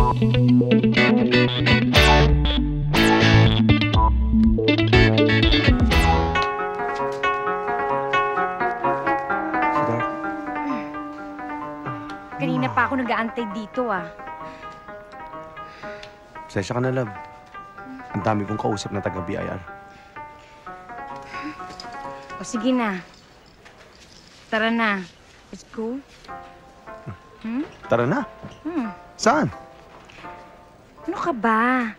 Kanina pa ako nag-aantay dito, ah. Pasensya ka na, love. Ang dami kong kausap na taga-BIR. O sige na. Tara na. Let's go. Tara na. Saan? Ano ka ba?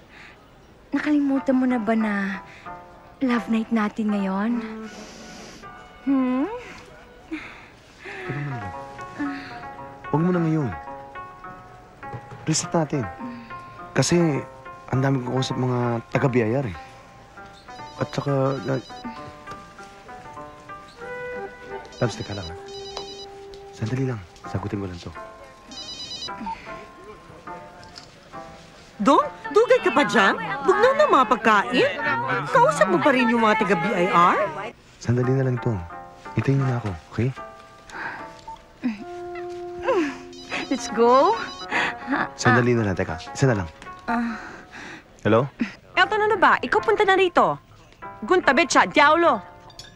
Nakalimutan mo na ba na love night natin ngayon? Pero mo na, love. Huwag mo na ngayon. Reset natin. Kasi ang dami kong kausap mga taga-BIR eh. At saka... Labs, teka lang ha. Sandali lang. Sagutin ko lang to. Dong, dugay ka pa dyan? Bugnaw na mga pagkain? Kausap mo pa rin yung mga taga-BIR? Sandali na lang to. Hintayin niyo na ako, okay? Let's go. Sandali na lang, teka. Isa na lang. Hello? Elton, ano ba? Ikaw punta na rito. Guntabit siya, diawlo.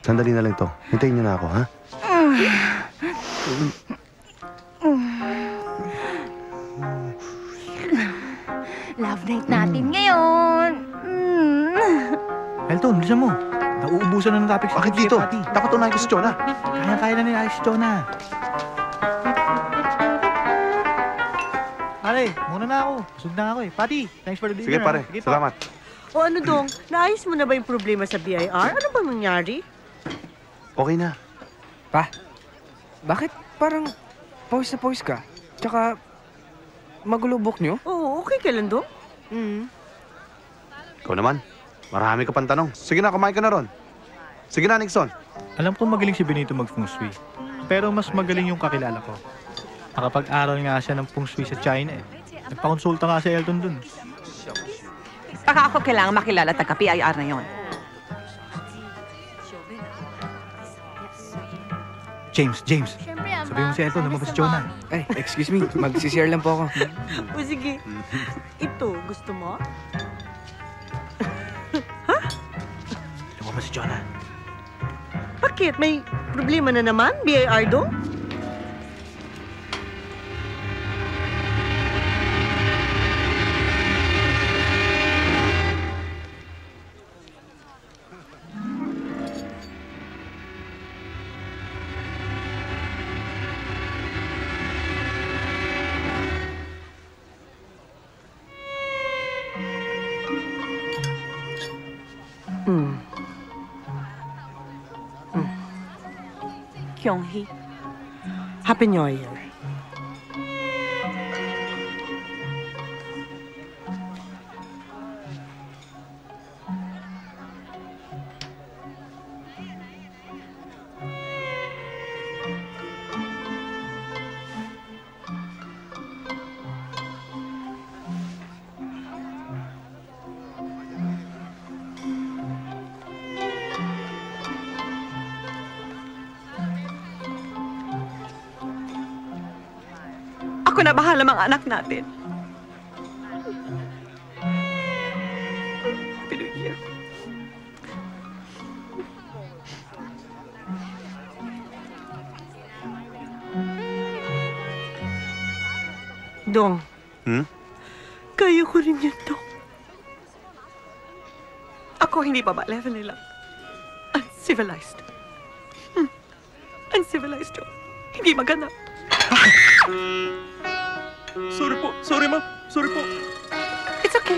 Sandali na lang to. Hintayin niyo na ako, ha? Love night natin ngayon. Elton, bilisan mo. Nauubusan na ng topics. Bakit dito? Dapat unahin ko si Jonah. Kaya na nila si Jonah. Pare, muna na ako. Busog na ako eh. Pati, thanks for the dinner. Sige, pare. Salamat. O ano, Dong? Naayos mo na ba yung problema sa BIR? Ano bang nangyari? Okay na. Pa, bakit parang pawis na pawis ka? Tsaka, magulubok nyo? Oo, okay ka lang, Dong? Ikaw naman. Marami ka pang tanong. Sige na, kumain ka na ron. Sige na, Nixon. Alam ko magaling si Benito mag-feng shui. Pero mas magaling yung kakilala ko. Nakapag-aral nga siya ng feng shui sa China eh. Nagpakonsulta nga si Elton dun. Baka ako kailangan makilala taga-PIR na yon. James. Sabihin mo si Elton, lumabas si Jonah. Ay, excuse me. Magsishare lang po ako. O sige, ito, gusto mo? Lumabas si Jonah. Bakit? May problema na naman, BIR, Dong? Kyung-hee. Happy New Year. Ako na bahala mga anak natin. Happy New Year. Dong. Kaya ko rin yun, Dong. Ako hindi pa ba level nila? Uncivilized. Uncivilized yun. Hindi maganda. Sorry po. Sorry, ma'am. Sorry po. It's okay.